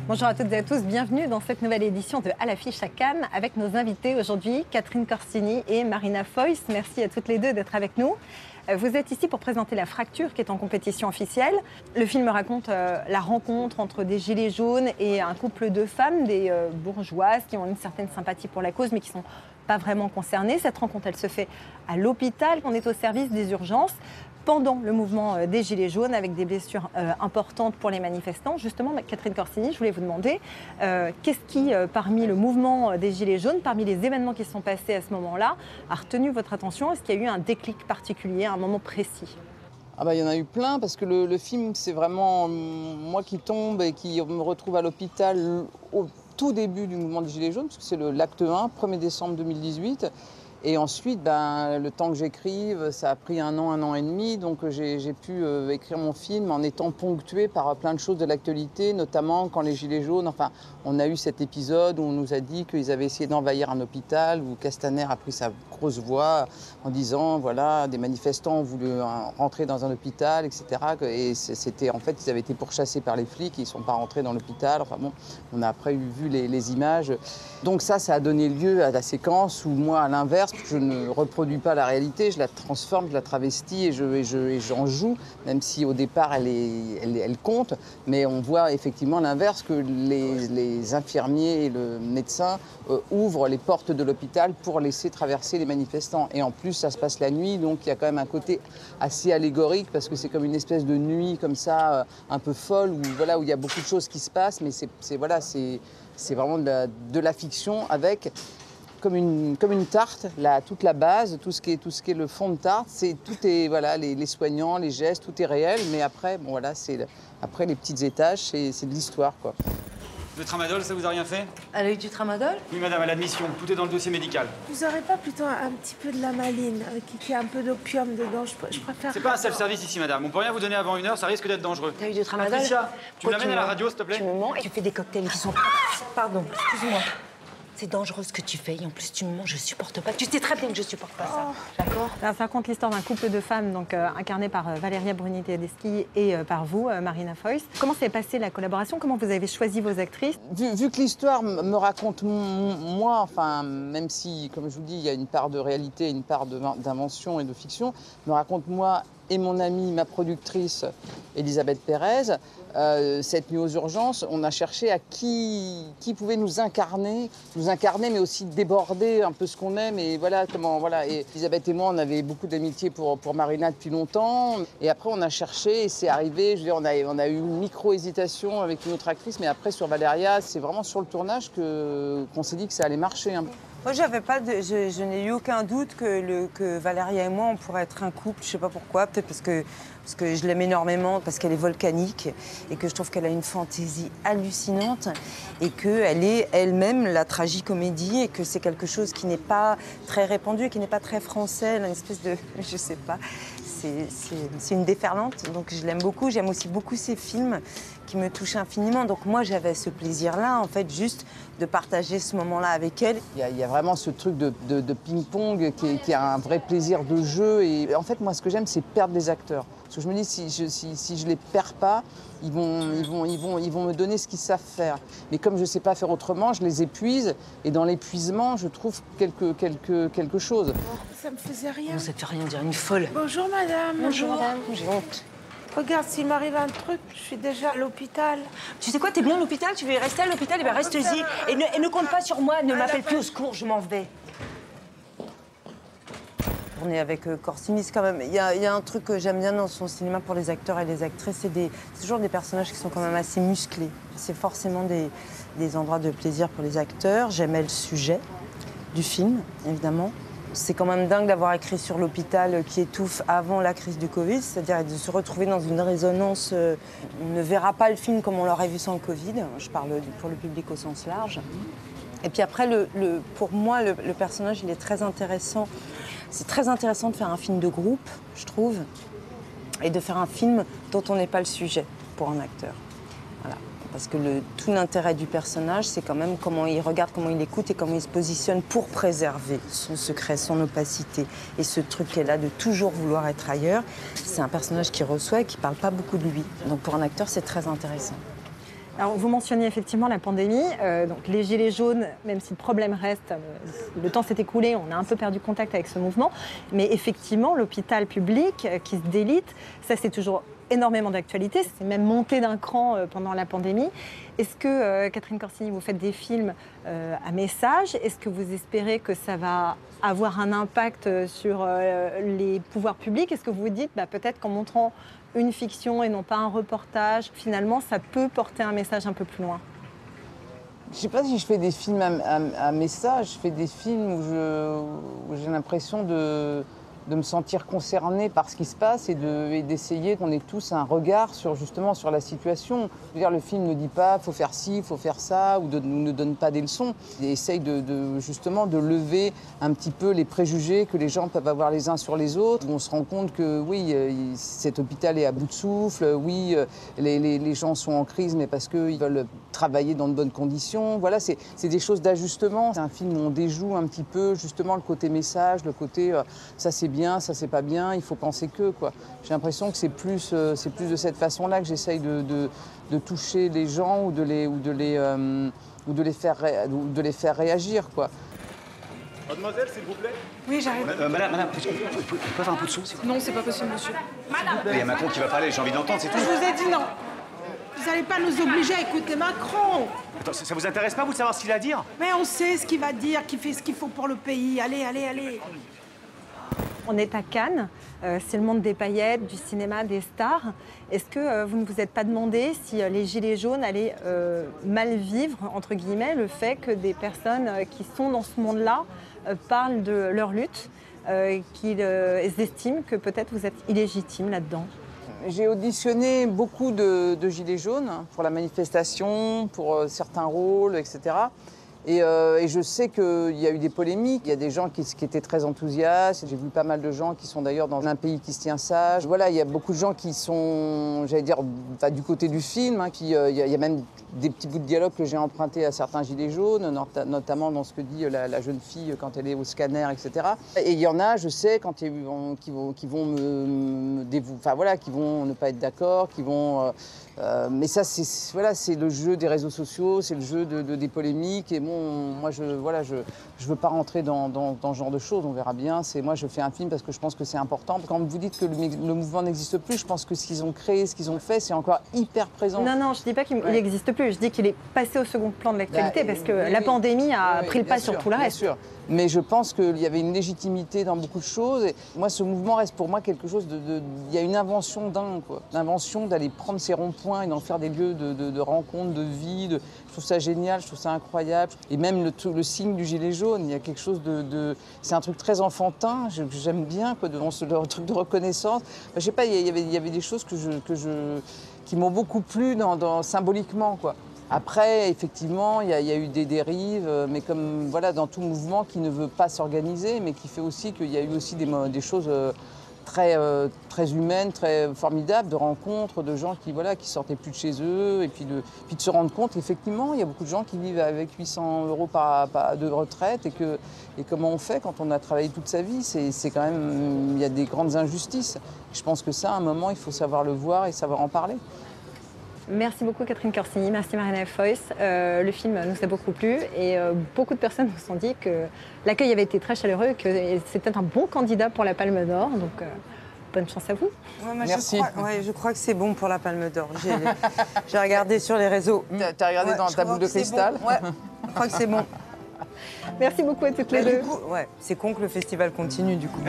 Bonjour à toutes et à tous, bienvenue dans cette nouvelle édition de À l'affiche à Cannes avec nos invités aujourd'hui, Catherine Corsini et Marina Foïs. Merci à toutes les deux d'être avec nous. Vous êtes ici pour présenter La Fracture qui est en compétition officielle. Le film raconte la rencontre entre des gilets jaunes et un couple de femmes, des bourgeoises qui ont une certaine sympathie pour la cause mais qui ne sont pas vraiment concernées. Cette rencontre, elle se fait à l'hôpital. On est au service des urgences pendant le mouvement des Gilets jaunes avec des blessures importantes pour les manifestants. Justement, Catherine Corsini, je voulais vous demander qu'est-ce qui, parmi le mouvement des Gilets jaunes, parmi les événements qui se sont passés à ce moment-là, a retenu votre attention? Est-ce qu'il y a eu un déclic particulier, un moment précis? Il y en a eu plein parce que le film, c'est vraiment moi qui tombe et qui me retrouve à l'hôpital au tout début du mouvement des Gilets jaunes, parce que c'est l'acte 1, 1er décembre 2018. Et ensuite, le temps que j'écrive, ça a pris un an et demi. Donc j'ai pu écrire mon film en étant ponctué par plein de choses de l'actualité, notamment quand les Gilets jaunes, on a eu cet épisode où on nous a dit qu'ils avaient essayé d'envahir un hôpital, où Castaner a pris sa grosse voix en disant, voilà, des manifestants ont voulu rentrer dans un hôpital, etc. Et c'était, en fait, ils avaient été pourchassés par les flics, ils ne sont pas rentrés dans l'hôpital. On a après vu les images. Donc ça a donné lieu à la séquence où moi, à l'inverse, je ne reproduis pas la réalité, je la transforme, je la travestis et j'en joue, même si au départ elle compte. Mais on voit effectivement l'inverse, que les infirmiers et le médecin ouvrent les portes de l'hôpital pour laisser traverser les manifestants. Et en plus, ça se passe la nuit, donc il y a quand même un côté assez allégorique, parce que c'est comme une espèce de nuit comme ça, un peu folle, où il y a beaucoup de choses qui se passent, mais c'est vraiment de la fiction avec... Comme une tarte, toute la base, tout ce qui est le fond de tarte, les soignants, les gestes, tout est réel, mais après, après les petits étages, c'est de l'histoire, quoi. Le tramadol, ça vous a rien fait? Elle a eu du tramadol? Oui, madame, à l'admission. Tout est dans le dossier médical. Vous aurez pas plutôt un petit peu de la maline, qui a un peu d'opium dedans? Je préfère... C'est pas un self-service ici, madame. On peut rien vous donner avant 1 heure, ça risque d'être dangereux. T'as eu du tramadol? Patricia, tu me l'amènes à la radio, s'il te plaît? Tu me mens et tu fais des cocktails qui sont... Pardon, excuse-moi. C'est dangereux ce que tu fais et en plus tu me mens, je supporte pas. Tu sais très bien que je supporte pas ça, d'accord? Ça raconte l'histoire d'un couple de femmes donc, incarné par Valeria Bruni-Tedeschi et par vous, Marina Foïs. Comment s'est passée la collaboration? Comment vous avez choisi vos actrices? Vu que l'histoire me raconte moi, même si, comme je vous dis, il y a une part de réalité, une part d'invention et de fiction, me raconte moi et mon amie, ma productrice, Elisabeth Pérez. Cette nuit aux urgences, on a cherché à qui pouvait nous incarner, mais aussi déborder un peu ce qu'on aime. Et Et Elisabeth et moi, on avait beaucoup d'amitié pour Marina depuis longtemps. Et après, on a cherché et c'est arrivé. Je veux dire, on a eu une micro-hésitation avec une autre actrice, mais après, sur Valéria, c'est vraiment sur le tournage qu'on s'est dit que ça allait marcher. Moi, je n'ai eu aucun doute que Valéria et moi, on pourrait être un couple. Je ne sais pas pourquoi, peut-être parce que je l'aime énormément, parce qu'elle est volcanique et que je trouve qu'elle a une fantaisie hallucinante et qu'elle est elle-même la tragicomédie et que c'est quelque chose qui n'est pas très répandu, qui n'est pas très français, une espèce de... je sais pas, c'est une déferlante, donc je l'aime beaucoup. J'aime aussi beaucoup ses films qui me touchent infiniment. Donc moi, j'avais ce plaisir-là, en fait, juste de partager ce moment-là avec elle. Il y a vraiment ce truc de ping-pong qui a un vrai plaisir de jeu. Et en fait, moi, ce que j'aime, c'est perdre des acteurs. Parce que je me dis, si je les perds pas, ils vont me donner ce qu'ils savent faire. Mais comme je ne sais pas faire autrement, je les épuise. Et dans l'épuisement, je trouve quelque chose. Ça me faisait rien. Non, ça te fait rien dire, une folle. Bonjour, madame. Bonjour, madame. J'ai honte. Regarde, s'il m'arrive un truc, je suis déjà à l'hôpital. Tu sais quoi, t'es bien à l'hôpital, tu veux y rester à l'hôpital, et bien reste-y. Et ne compte pas sur moi, ne m'appelle plus au secours, je m'en vais. On est avec Corsini, quand même. Il y a un truc que j'aime bien dans son cinéma pour les acteurs et les actrices, c'est toujours des personnages qui sont quand même assez musclés. C'est forcément des endroits de plaisir pour les acteurs. J'aimais le sujet du film, évidemment. C'est quand même dingue d'avoir écrit sur l'hôpital qui étouffe avant la crise du Covid, c'est-à-dire de se retrouver dans une résonance. On ne verra pas le film comme on l'aurait vu sans le Covid. Je parle pour le public au sens large. Et puis après, pour moi, le personnage, il est très intéressant. C'est très intéressant de faire un film de groupe, je trouve, et de faire un film dont on n'est pas le sujet pour un acteur. Voilà. Parce que tout l'intérêt du personnage, c'est quand même comment il regarde, comment il écoute et comment il se positionne pour préserver son secret, son opacité. Et ce truc qu'elle a de toujours vouloir être ailleurs, c'est un personnage qui reçoit et qui ne parle pas beaucoup de lui. Donc pour un acteur, c'est très intéressant. Alors, vous mentionniez effectivement la pandémie, donc les gilets jaunes, même si le problème reste, le temps s'est écoulé, on a un peu perdu contact avec ce mouvement, mais effectivement, l'hôpital public qui se délite, ça c'est toujours énormément d'actualité, c'est même monté d'un cran pendant la pandémie. Est-ce que, Catherine Corsini, vous faites des films à message? Est-ce que vous espérez que ça va avoir un impact sur les pouvoirs publics? Est-ce que vous vous dites, peut-être qu'en montrant une fiction et non pas un reportage, finalement, ça peut porter un message un peu plus loin? Je ne sais pas si je fais des films à message, je fais des films où j'ai l'impression de me sentir concernée par ce qui se passe et d'essayer qu'on ait tous un regard sur la situation. Je veux dire, le film ne dit pas faut faire ci, faut faire ça, ou ne donne pas des leçons. Il essaye justement de lever un petit peu les préjugés que les gens peuvent avoir les uns sur les autres. On se rend compte que oui, cet hôpital est à bout de souffle, oui, les gens sont en crise, mais parce qu'ils veulent travailler dans de bonnes conditions. Voilà, c'est des choses d'ajustement. C'est un film où on déjoue un petit peu justement le côté message, le côté ça c'est bien, ça c'est pas bien, il faut penser que quoi. J'ai l'impression que c'est plus de cette façon-là que j'essaye de toucher les gens ou de les faire réagir quoi. Mademoiselle, s'il vous plaît. Oui, j'arrive. Madame, on peut faire un peu de son, s'il vous plaît? Non, c'est pas possible, monsieur. Il y a Macron qui va parler, j'ai envie d'entendre, c'est tout. Je vous ai dit non. Vous n'allez pas nous obliger à écouter Macron. Attends, ça vous intéresse pas, vous, de savoir ce qu'il a à dire? Mais on sait ce qu'il va dire, qu'il fait ce qu'il faut pour le pays. Allez, allez, allez. On est à Cannes, c'est le monde des paillettes, du cinéma, des stars. Est-ce que vous ne vous êtes pas demandé si les gilets jaunes allaient mal vivre, entre guillemets, le fait que des personnes qui sont dans ce monde-là parlent de leur lutte, qu'ils estiment que peut-être vous êtes illégitime là-dedans? J'ai auditionné beaucoup de gilets jaunes pour la manifestation, pour certains rôles, etc. Et je sais qu'il y a eu des polémiques, il y a des gens qui étaient très enthousiastes. J'ai vu pas mal de gens qui sont d'ailleurs dans un pays qui se tient sage. Voilà, il y a beaucoup de gens qui sont, j'allais dire, du côté du film. Il y a même des petits bouts de dialogue que j'ai empruntés à certains gilets jaunes, notamment dans ce que dit la jeune fille quand elle est au scanner, etc. Et il y en a, je sais, quand qui vont qui vont ne pas être d'accord, qui vont... mais ça, c'est le jeu des réseaux sociaux, c'est le jeu des polémiques. Et bon, moi, je veux pas rentrer dans ce genre de choses, on verra bien. Moi, je fais un film parce que je pense que c'est important. Quand vous dites que le mouvement n'existe plus, je pense que ce qu'ils ont créé, ce qu'ils ont fait, c'est encore hyper présent. Non, je dis pas qu'il n'existe plus. Je dis qu'il est passé au second plan de l'actualité parce que la pandémie a pris le pas sur tout le reste. Bien sûr. Mais je pense qu'il y avait une légitimité dans beaucoup de choses. Et moi, ce mouvement reste pour moi quelque chose il y a une invention dingue, quoi. L'invention d'aller prendre ces ronds-points et d'en faire des lieux de rencontres, de vie. Je trouve ça génial, je trouve ça incroyable. Et même le signe du gilet jaune, il y a quelque chose c'est un truc très enfantin. J'aime bien, quoi, le truc de reconnaissance. Je sais pas, il y avait des choses qui m'ont beaucoup plu symboliquement, quoi. Après, effectivement, il y a eu des dérives, mais comme voilà, dans tout mouvement qui ne veut pas s'organiser, mais qui fait aussi qu'il y a eu aussi des choses très humaines, très formidables, de rencontres, de gens qui sortaient plus de chez eux, et puis de se rendre compte, effectivement, il y a beaucoup de gens qui vivent avec 800 € de retraite, et comment on fait quand on a travaillé toute sa vie, c'est quand même, il y a des grandes injustices. Je pense que ça, à un moment, il faut savoir le voir et savoir en parler. Merci beaucoup Catherine Corsini, merci Marina Foïs. Le film nous a beaucoup plu et beaucoup de personnes nous ont dit que l'accueil avait été très chaleureux, que c'était un bon candidat pour la Palme d'Or. Donc bonne chance à vous. Ouais, merci. Je crois que c'est bon pour la Palme d'Or. J'ai regardé sur les réseaux. T'as regardé dans ta boule de cristal? Bon. Ouais, je crois que c'est bon. Merci beaucoup à toutes les deux. Du coup, c'est con que le festival continue du coup.